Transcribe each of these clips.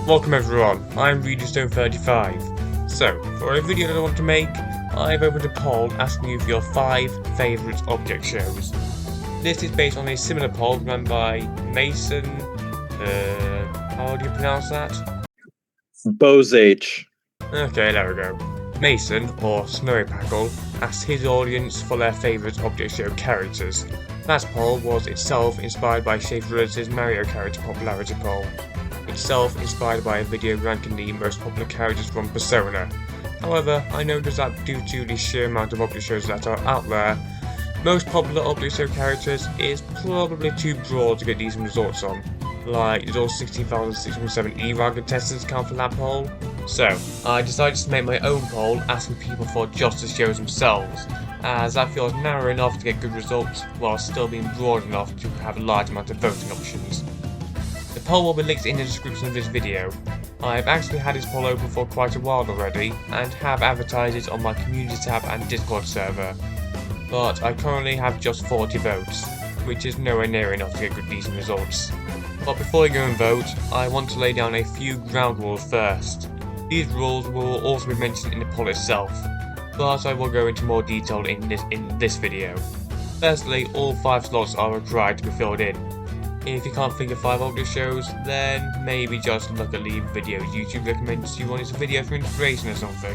Welcome everyone, I'm Redstone35. So, for a video that I want to make, I've opened a poll asking you for your 5 favourite object shows. This is based on a similar poll run by Mason, how do you pronounce that? Bozaich. Okay, there we go. Mason, or Snowpackle, asked his audience for their favourite object show characters. That poll was itself inspired by Schaefer's Mario character popularity poll. Itself inspired by a video ranking the most popular characters from Persona. However, I noticed that due to the sheer amount of object shows that are out there, most popular object show characters is probably too broad to get decent results on. Like, does all 16,607 EWOW contestants count for that poll? So, I decided to make my own poll asking people for just the shows themselves, as that feels narrow enough to get good results while still being broad enough to have a large amount of voting options. The poll will be linked in the description of this video. I've actually had this poll open for quite a while already, and have advertised it on my community tab and Discord server. But I currently have just 40 votes, which is nowhere near enough to get good decent results. But before I go and vote, I want to lay down a few ground rules first. These rules will also be mentioned in the poll itself, but I will go into more detail in this video. Firstly, all 5 slots are required to be filled in. If you can't figure 5 object shows, then maybe just look at the videos YouTube recommends you on its video for inspiration or something.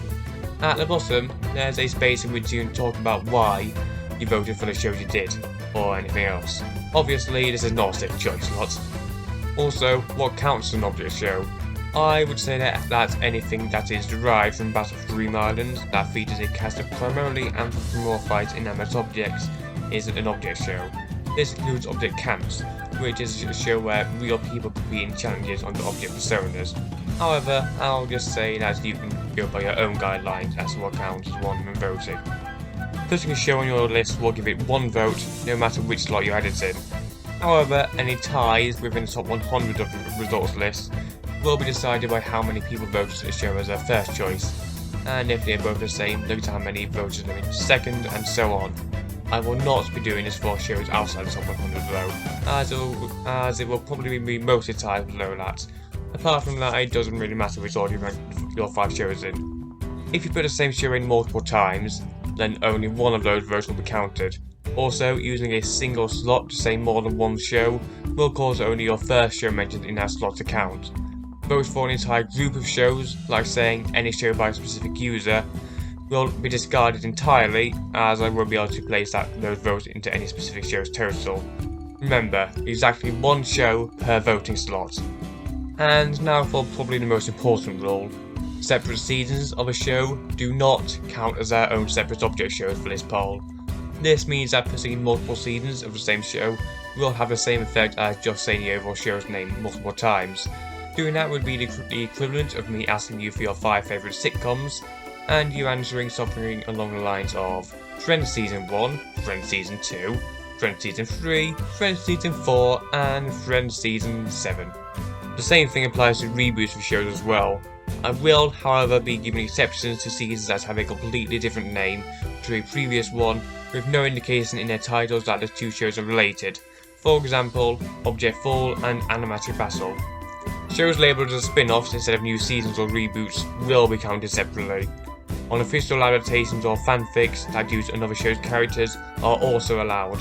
At the bottom, there's a space in which you can talk about why you voted for the shows you did, or anything else. Obviously, this is not a safe choice slot. Also, what counts as an object show? I would say that that's anything that is derived from Battle for Dream Island that features a cast of primarily anthropomorphized inanimate objects is an object show. This includes object camps, which is a show where real people compete in challenges on the object personas. However, I'll just say that you can go by your own guidelines as to what counts as one when voting. Putting a show on your list will give it 1 vote, no matter which slot you add it in. However, any ties within the top 100 of the results list will be decided by how many people voted a show as their first choice, and if they're both the same, look at how many voted them in second, and so on. I will not be doing this for shows outside the top 100 though, as it will probably be mostly tied below that. Apart from that, it doesn't really matter which order you rank your 5 shows in. If you put the same show in multiple times, then only 1 of those votes will be counted. Also, using a single slot to say more than 1 show will cause only your first show mentioned in that slot to count. Votes for an entire group of shows, like saying any show by a specific user, will be discarded entirely, as I won't be able to place those votes into any specific show's total. Remember, exactly 1 show per voting slot. And now for probably the most important rule. Separate seasons of a show do not count as their own separate object shows for this poll. This means that putting in multiple seasons of the same show will have the same effect as just saying the overall show's name multiple times. Doing that would be the equivalent of me asking you for your 5 favourite sitcoms, and you answering something along the lines of Friends Season 1, Friends Season 2, Friends Season 3, Friends Season 4, and Friends Season 7. The same thing applies to reboots of shows as well. I will, however, be giving exceptions to seasons that have a completely different name to a previous one, with no indication in their titles that the 2 shows are related. For example, Object Fall and Animatic Battle. Shows labelled as spin-offs instead of new seasons or reboots will be counted separately. Unofficial adaptations or fanfics that use another show's characters are also allowed.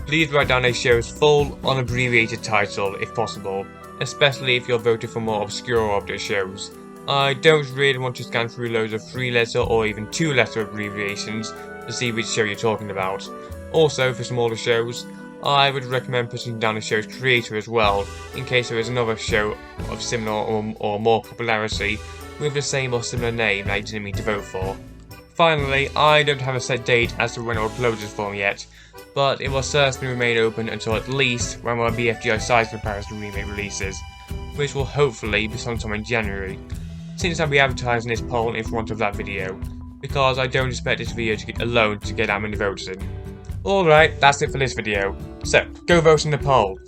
Please write down a show's full, unabbreviated title if possible, especially if you're voting for more obscure object shows. I don't really want to scan through loads of 3-letter or even 2-letter abbreviations to see which show you're talking about. Also, for smaller shows, I would recommend putting down a show's creator as well, in case there is another show of similar or more popularity with the same or similar name that you didn't mean to vote for. Finally, I don't have a set date as to when I'll close this form yet, but it will certainly remain open until at least when my BFGI size comparison remake releases, which will hopefully be sometime in January, since I'll be advertising this poll in front of that video, because I don't expect this video alone to get that many votes in. Alright, that's it for this video, so go vote in the poll.